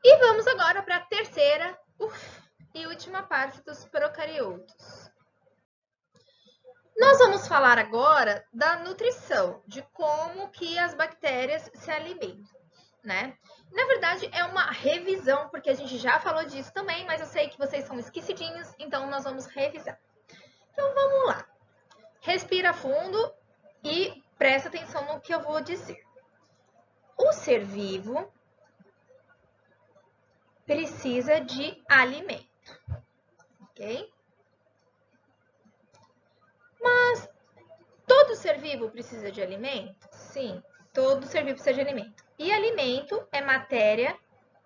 E vamos agora para a terceira e última parte dos procariotos. Nós vamos falar agora da nutrição, de como que as bactérias se alimentam, né? Na verdade, é uma revisão, porque a gente já falou disso também, mas eu sei que vocês são esquecidinhos, então nós vamos revisar. Então, vamos lá. Respira fundo e presta atenção no que eu vou dizer. O ser vivo precisa de alimento, ok? Mas todo ser vivo precisa de alimento? Sim, todo ser vivo precisa de alimento. E alimento é matéria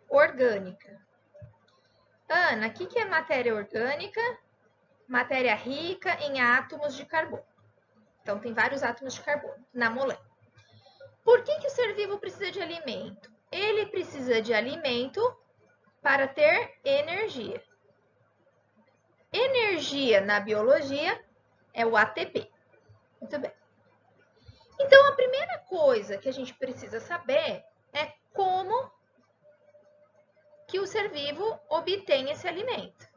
orgânica. Ana, o que é matéria orgânica? Matéria rica em átomos de carbono. Então, tem vários átomos de carbono na molécula. Por que o ser vivo precisa de alimento? Ele precisa de alimento para ter energia. Energia na biologia é o ATP. Muito bem. Então, a primeira coisa que a gente precisa saber é como que o ser vivo obtém esse alimento.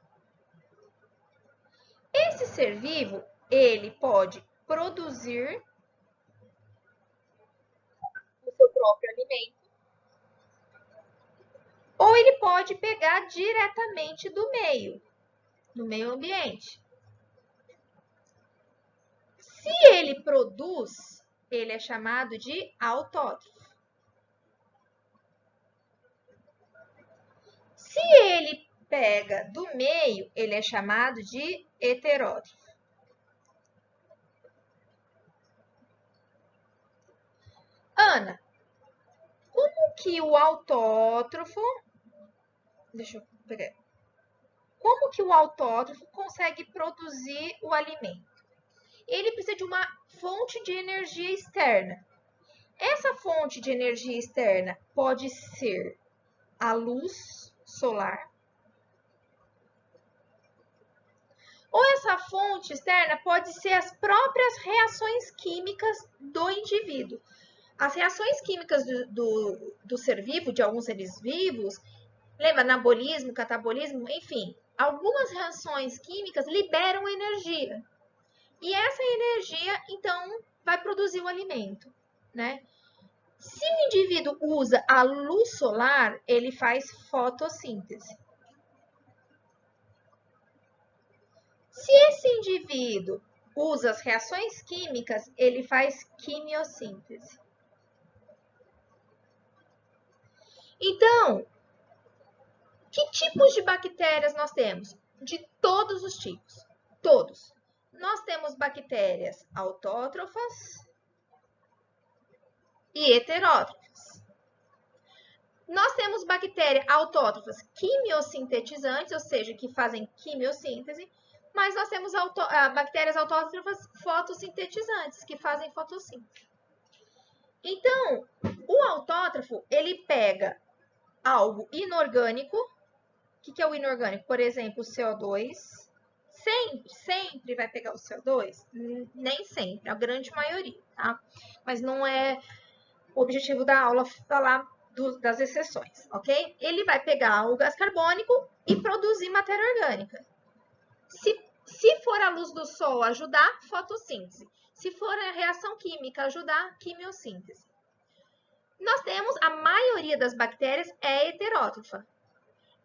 Esse ser vivo, ele pode produzir o seu próprio alimento, ou ele pode pegar diretamente do meio ambiente. Se ele produz, ele é chamado de autótrofo. Se ele pega do meio, ele é chamado de heterótrofo. Ana, como que o autótrofo... Deixa eu pegar. Como que o autótrofo consegue produzir o alimento? Ele precisa de uma fonte de energia externa. Essa fonte de energia externa pode ser a luz solar, ou essa fonte externa pode ser as próprias reações químicas do indivíduo. As reações químicas do ser vivo, de alguns seres vivos, lembra anabolismo, catabolismo, enfim, algumas reações químicas liberam energia. E essa energia, então, vai produzir o alimento, né? Se o indivíduo usa a luz solar, ele faz fotossíntese. Se esse indivíduo usa as reações químicas, ele faz quimiossíntese. Então, que tipos de bactérias nós temos? De todos os tipos, todos. Nós temos bactérias autótrofas e heterótrofas. Nós temos bactérias autótrofas quimiosintetizantes, ou seja, que fazem quimiossíntese, mas nós temos bactérias autótrofas fotossintetizantes, que fazem fotossíntese. Então, o autótrofo, ele pega algo inorgânico. O que é o inorgânico? Por exemplo, o CO2. Sempre vai pegar o CO2? Nem sempre, a grande maioria, tá? Mas não é o objetivo da aula falar das exceções, ok? Ele vai pegar o gás carbônico e produzir matéria orgânica. Se for a luz do sol ajudar, fotossíntese. Se for a reação química ajudar, quimiossíntese. Nós temos, a maioria das bactérias é heterótrofa.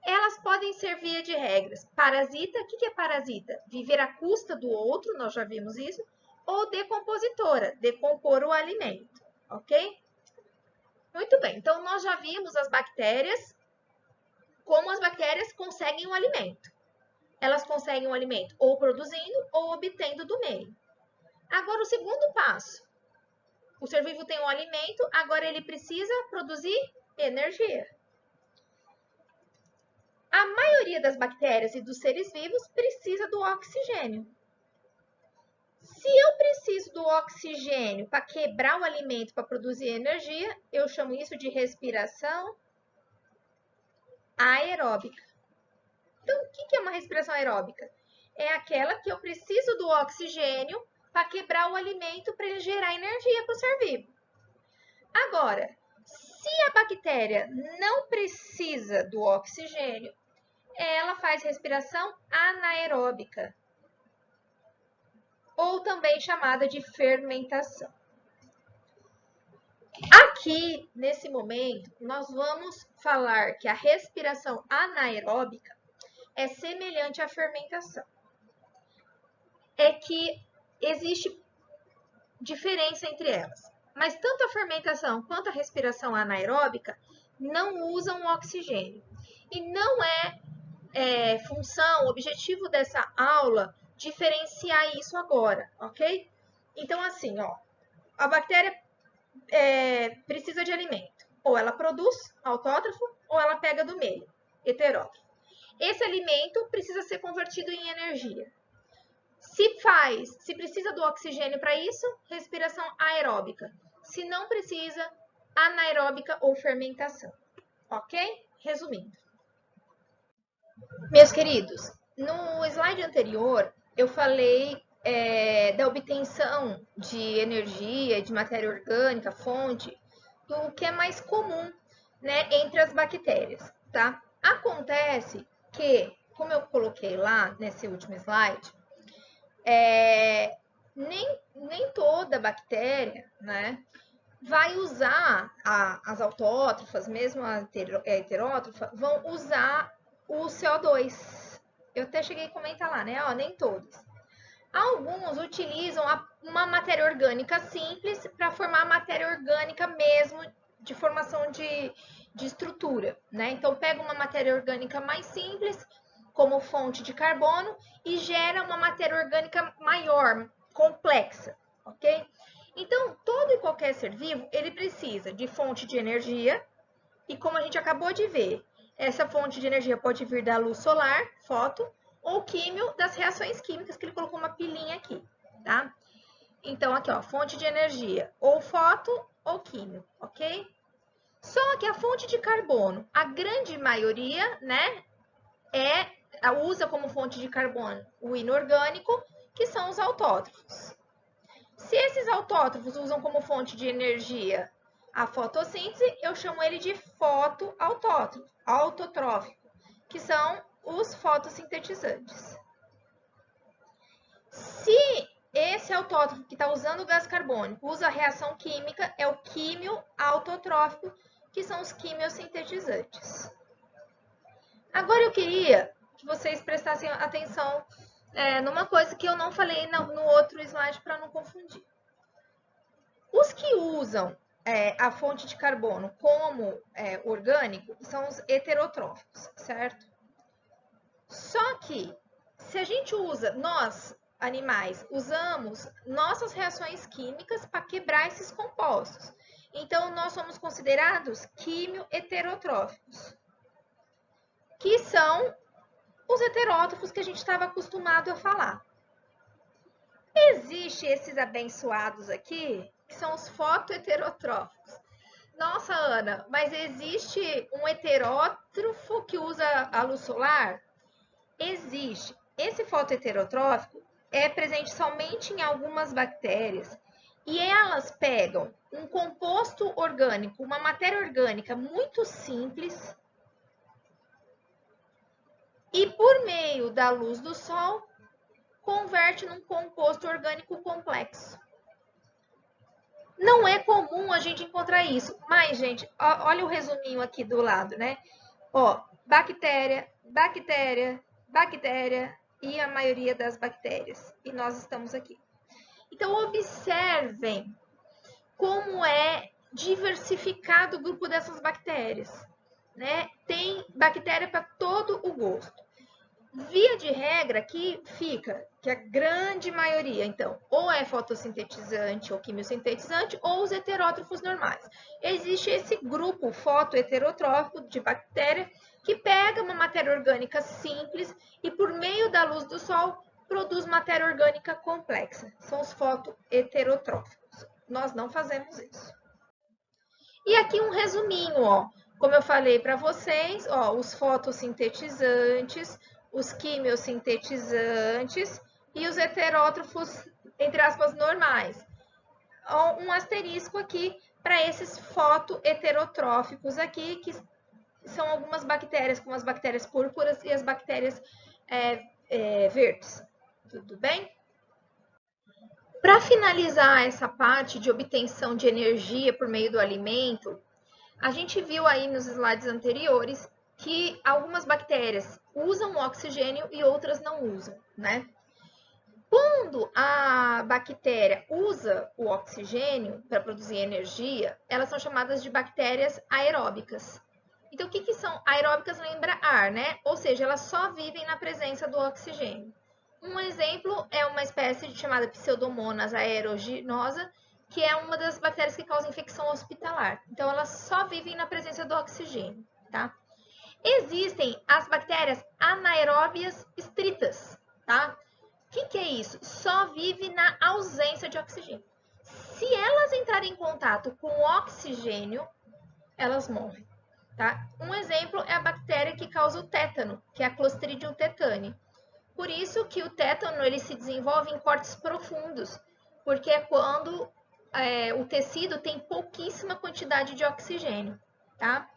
Elas podem ser via de regras. Parasita, o que é parasita? Viver à custa do outro, nós já vimos isso. Ou decompositora, decompor o alimento, ok? Muito bem, então nós já vimos as bactérias, como as bactérias conseguem um alimento. Elas conseguem um alimento ou produzindo ou obtendo do meio. Agora, o segundo passo. O ser vivo tem um alimento, agora ele precisa produzir energia. A maioria das bactérias e dos seres vivos precisa do oxigênio. Se eu preciso do oxigênio para quebrar o alimento para produzir energia, eu chamo isso de respiração aeróbica. Então, o que é uma respiração aeróbica? É aquela que eu preciso do oxigênio para quebrar o alimento para ele gerar energia para o ser vivo. Agora, Se a bactéria não precisa do oxigênio, ela faz respiração anaeróbica, ou também chamada de fermentação. Aqui, nesse momento, nós vamos falar que a respiração anaeróbica é semelhante à fermentação. É que existe diferença entre elas. Mas tanto a fermentação quanto a respiração anaeróbica não usam oxigênio. E não é função, objetivo dessa aula, diferenciar isso agora, ok? Então, assim, ó, a bactéria precisa de alimento. Ou ela produz autótrofo, ou ela pega do meio, heterótrofo. Esse alimento precisa ser convertido em energia. Se precisa do oxigênio para isso, respiração aeróbica. Se não precisa, anaeróbica ou fermentação. Ok? Resumindo. Meus queridos, no slide anterior, eu falei da obtenção de energia, de matéria orgânica, fonte, do que é mais comum, né, entre as bactérias, tá? Acontece que, como eu coloquei lá nesse último slide, nem toda bactéria, né, vai usar as autótrofas, mesmo a heterótrofa, vão usar o CO2. Eu até cheguei a comentar lá, né? Ó, nem todos. Alguns utilizam uma matéria orgânica simples para formar matéria orgânica mesmo de formação de estrutura, né? Então, pega uma matéria orgânica mais simples, como fonte de carbono, e gera uma matéria orgânica maior, complexa, ok? Então, todo e qualquer ser vivo, ele precisa de fonte de energia, e como a gente acabou de ver, essa fonte de energia pode vir da luz solar, foto, ou químio, das reações químicas, que ele colocou uma pilinha aqui, tá? Então, aqui, ó, fonte de energia, ou foto ou químio, ok? Só que a fonte de carbono, a grande maioria, né, usa como fonte de carbono o inorgânico, que são os autótrofos. Se esses autótrofos usam como fonte de energia a fotossíntese, eu chamo ele de fotoautótrofo, autotrófico, que são os fotossintetizantes. Se esse autótrofo que está usando o gás carbônico usa a reação química, é o químio autotrófico, que são os quimiosintetizantes. Agora eu queria que vocês prestassem atenção numa coisa que eu não falei no outro slide para não confundir. Os que usam a fonte de carbono como orgânico são os heterotróficos, certo? Só que, se a gente usa, nós, animais, usamos nossas reações químicas para quebrar esses compostos. Então, nós somos considerados quimio-heterotróficos, que são os heterótrofos que a gente estava acostumado a falar. Existem esses abençoados aqui, que são os fotoheterotróficos. Nossa, Ana, mas existe um heterótrofo que usa a luz solar? Existe. Esse fotoheterotrófico é presente somente em algumas bactérias e elas pegam um composto orgânico, uma matéria orgânica muito simples e por meio da luz do sol converte num composto orgânico complexo. Não é comum a gente encontrar isso, mas, gente, olha o resuminho aqui do lado, né? Ó, bactéria, bactéria, bactéria e a maioria das bactérias. E nós estamos aqui. Então, observem como é diversificado o grupo dessas bactérias, né? Tem bactéria para todo o gosto. Via de regra, aqui fica que a grande maioria, então, ou é fotossintetizante ou quimiosintetizante, ou os heterótrofos normais. Existe esse grupo fotoheterotrófico de bactéria que pega uma matéria orgânica simples e, por meio da luz do sol, produz matéria orgânica complexa. São os fotoheterotróficos. Nós não fazemos isso. E aqui um resuminho, ó. Como eu falei para vocês, ó, os fotossintetizantes, os quimiosintetizantes e os heterótrofos, entre aspas, normais. Um asterisco aqui, para esses fotoheterotróficos aqui, que são algumas bactérias, como as bactérias púrpuras e as bactérias verdes. Tudo bem? Para finalizar essa parte de obtenção de energia por meio do alimento, a gente viu aí nos slides anteriores que algumas bactérias usam o oxigênio e outras não usam, né? Quando a bactéria usa o oxigênio para produzir energia, elas são chamadas de bactérias aeróbicas. Então, o que são? Aeróbicas lembra ar, né? Ou seja, elas só vivem na presença do oxigênio. Um exemplo é uma espécie chamada Pseudomonas aeruginosa, que é uma das bactérias que causa infecção hospitalar. Então, elas só vivem na presença do oxigênio, tá? Existem as bactérias anaeróbias estritas, tá? O que é isso? Só vive na ausência de oxigênio. Se elas entrarem em contato com o oxigênio, elas morrem, tá? Um exemplo é a bactéria que causa o tétano, que é a Clostridium tetani. Por isso que o tétano ele se desenvolve em cortes profundos, porque é quando o tecido tem pouquíssima quantidade de oxigênio, tá?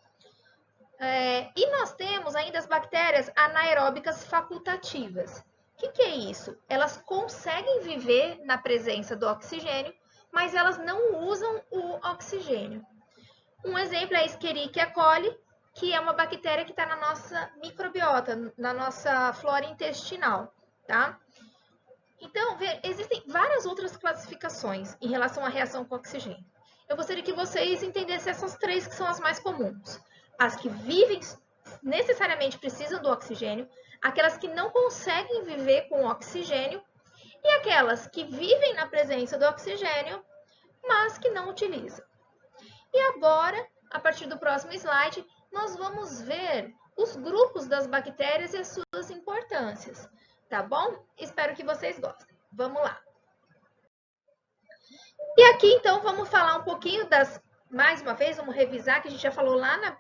E nós temos ainda as bactérias anaeróbicas facultativas. O que é isso? Elas conseguem viver na presença do oxigênio, mas elas não usam o oxigênio. Um exemplo é a Escherichia coli, que é uma bactéria que está na nossa microbiota, na nossa flora intestinal, tá? Então, existem várias outras classificações em relação à reação com oxigênio. Eu gostaria que vocês entendessem essas três que são as mais comuns. As que vivem, necessariamente precisam do oxigênio, aquelas que não conseguem viver com oxigênio e aquelas que vivem na presença do oxigênio, mas que não utilizam. E agora, a partir do próximo slide, nós vamos ver os grupos das bactérias e as suas importâncias, tá bom? Espero que vocês gostem. Vamos lá. E aqui, então, vamos falar um pouquinho mais uma vez, vamos revisar, que a gente já falou lá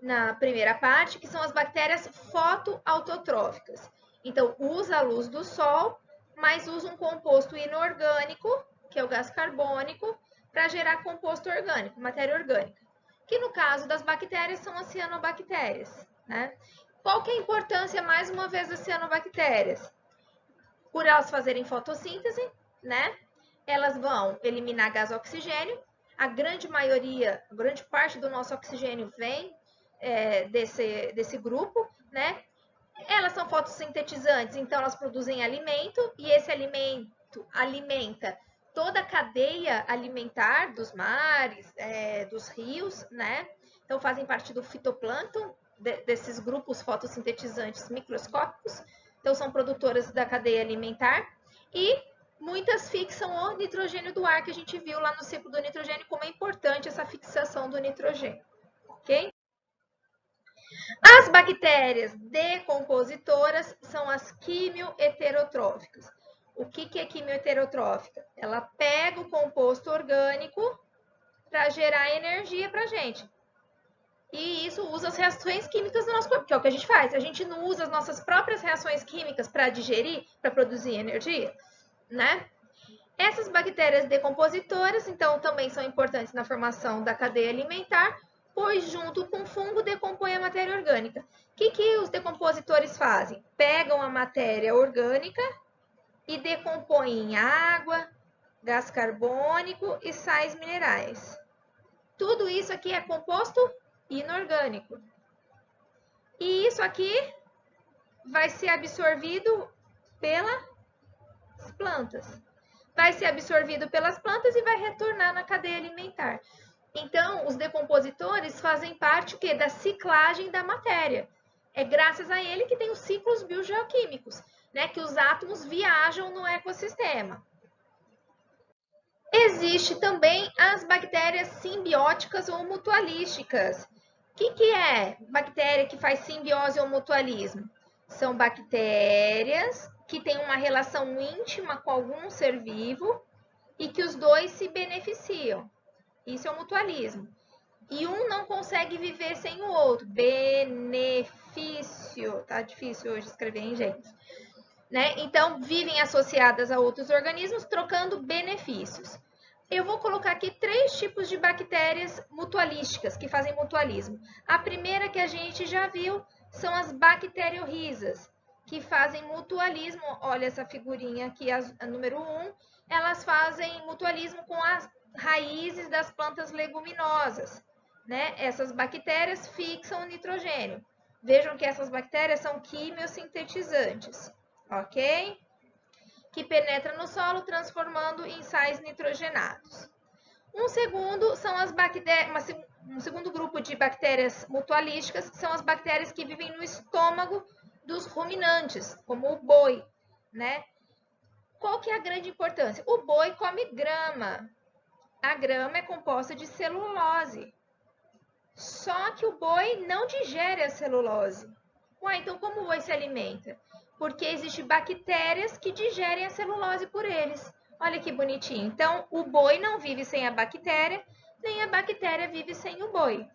na primeira parte, que são as bactérias fotoautotróficas. Então, usa a luz do sol, mas usa um composto inorgânico, que é o gás carbônico, para gerar composto orgânico, matéria orgânica. Que no caso das bactérias são as cianobactérias, né? Qual que é a importância, mais uma vez, das cianobactérias? Por elas fazerem fotossíntese, né? Elas vão eliminar gás oxigênio. A grande parte do nosso oxigênio vem desse grupo, né? Elas são fotossintetizantes, então elas produzem alimento e esse alimento alimenta toda a cadeia alimentar dos mares, dos rios, né? Então fazem parte do fitoplâncton, desses grupos fotossintetizantes microscópicos. Então são produtoras da cadeia alimentar e muitas fixam o nitrogênio do ar, que a gente viu lá no ciclo do nitrogênio, como é importante essa fixação do nitrogênio, ok? As bactérias decompositoras são as quimioheterotróficas. O que é quimioheterotrófica? Ela pega o composto orgânico para gerar energia para a gente. E isso usa as reações químicas do nosso corpo, que é o que a gente faz. A gente não usa as nossas próprias reações químicas para digerir, para produzir energia, né? Essas bactérias decompositoras, então, também são importantes na formação da cadeia alimentar, pois junto com o fungo decompõe a matéria orgânica. O que os decompositores fazem? Pegam a matéria orgânica e decompõem em água, gás carbônico e sais minerais. Tudo isso aqui é composto inorgânico. E isso aqui vai ser absorvido pelas plantas. Vai ser absorvido pelas plantas e vai retornar na cadeia alimentar. Então, os decompositores fazem parte da ciclagem da matéria. É graças a ele que tem os ciclos biogeoquímicos, né, que os átomos viajam no ecossistema. Existe também as bactérias simbióticas ou mutualísticas. O que é bactéria que faz simbiose ou mutualismo? São bactérias que têm uma relação íntima com algum ser vivo e que os dois se beneficiam. Isso é o mutualismo. E um não consegue viver sem o outro. Benefício. Tá difícil hoje escrever, hein, gente? Né? Então, vivem associadas a outros organismos, trocando benefícios. Eu vou colocar aqui 3 tipos de bactérias mutualísticas, que fazem mutualismo. A primeira que a gente já viu são as bacteriorrizas, que fazem mutualismo. Olha essa figurinha aqui, a número 1. Elas fazem mutualismo com as raízes das plantas leguminosas, né? Essas bactérias fixam o nitrogênio. Vejam que essas bactérias são quimiosintetizantes, ok? Que penetra no solo, transformando em sais nitrogenados. Um segundo grupo de bactérias mutualísticas são as bactérias que vivem no estômago dos ruminantes, como o boi, né? Qual que é a grande importância? O boi come grama. A grama é composta de celulose. Só que o boi não digere a celulose. Ué, então como o boi se alimenta? Porque existem bactérias que digerem a celulose por eles. Olha que bonitinho. Então, o boi não vive sem a bactéria, nem a bactéria vive sem o boi.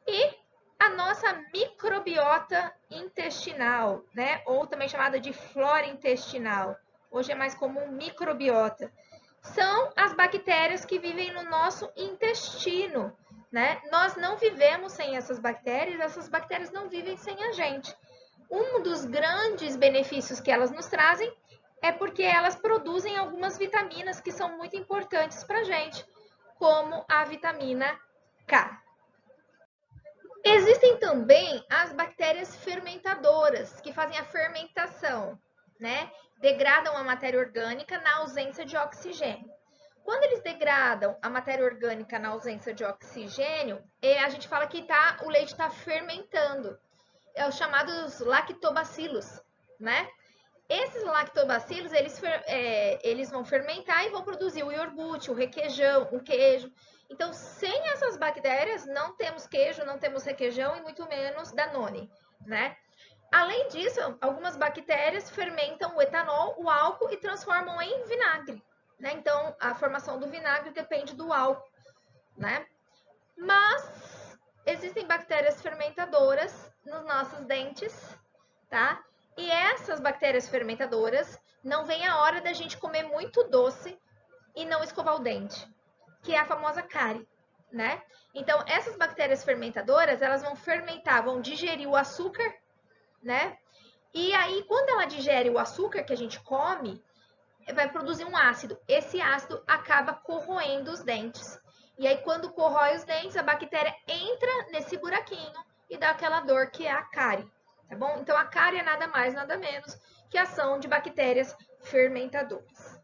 E a nossa microbiota intestinal, né? Ou também chamada de flora intestinal. Hoje é mais comum microbiota. São as bactérias que vivem no nosso intestino, né? Nós não vivemos sem essas bactérias não vivem sem a gente. Um dos grandes benefícios que elas nos trazem é porque elas produzem algumas vitaminas que são muito importantes para a gente, como a vitamina K. Existem também as bactérias fermentadoras, que fazem a fermentação, né? Degradam a matéria orgânica na ausência de oxigênio. Quando eles degradam a matéria orgânica na ausência de oxigênio, a gente fala que o leite está fermentando. É os chamados lactobacilos, né? Esses lactobacilos, eles vão fermentar e vão produzir o iogurte, o requeijão, o queijo. Então, sem essas bactérias, não temos queijo, não temos requeijão e muito menos Danone, né? Além disso, algumas bactérias fermentam o etanol, o álcool e transformam em vinagre, né? Então, a formação do vinagre depende do álcool, né? Mas existem bactérias fermentadoras nos nossos dentes, tá? E essas bactérias fermentadoras não vem a hora da gente comer muito doce e não escovar o dente, que é a famosa cárie, né? Então, essas bactérias fermentadoras, elas vão fermentar, vão digerir o açúcar, né? E aí, quando ela digere o açúcar que a gente come, vai produzir um ácido. Esse ácido acaba corroendo os dentes. E aí, quando corrói os dentes, a bactéria entra nesse buraquinho e dá aquela dor que é a cárie, tá bom? Então, a cárie é nada mais, nada menos que a ação de bactérias fermentadoras.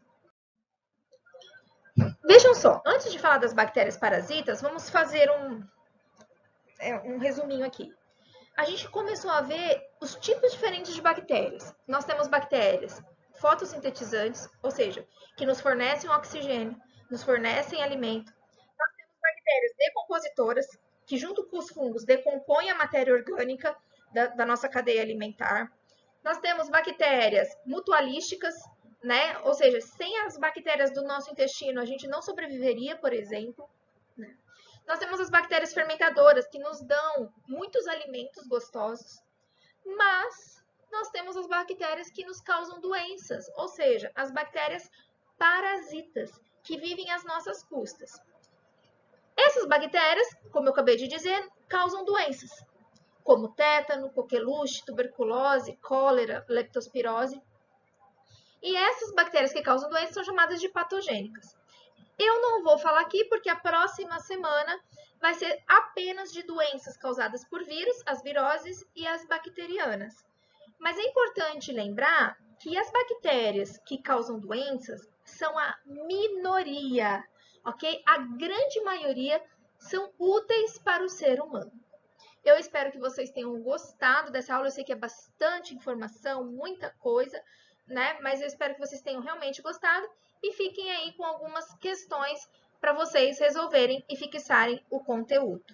Vejam só, antes de falar das bactérias parasitas, vamos fazer um resuminho aqui. A gente começou a ver os tipos diferentes de bactérias. Nós temos bactérias fotossintetizantes, ou seja, que nos fornecem oxigênio, nos fornecem alimento. Nós temos bactérias decompositoras, que junto com os fungos decompõem a matéria orgânica da nossa cadeia alimentar. Nós temos bactérias mutualísticas, né? Ou seja, sem as bactérias do nosso intestino, a gente não sobreviveria, por exemplo. Nós temos as bactérias fermentadoras, que nos dão muitos alimentos gostosos, mas nós temos as bactérias que nos causam doenças, ou seja, as bactérias parasitas, que vivem às nossas custas. Essas bactérias, como eu acabei de dizer, causam doenças, como tétano, coqueluche, tuberculose, cólera, leptospirose. E essas bactérias que causam doenças são chamadas de patogênicas. Eu não vou falar aqui porque a próxima semana vai ser apenas de doenças causadas por vírus, as viroses e as bacterianas. Mas é importante lembrar que as bactérias que causam doenças são a minoria, ok? A grande maioria são úteis para o ser humano. Eu espero que vocês tenham gostado dessa aula. Eu sei que é bastante informação, muita coisa, né? Mas eu espero que vocês tenham realmente gostado e fiquem aí com algumas questões para vocês resolverem e fixarem o conteúdo.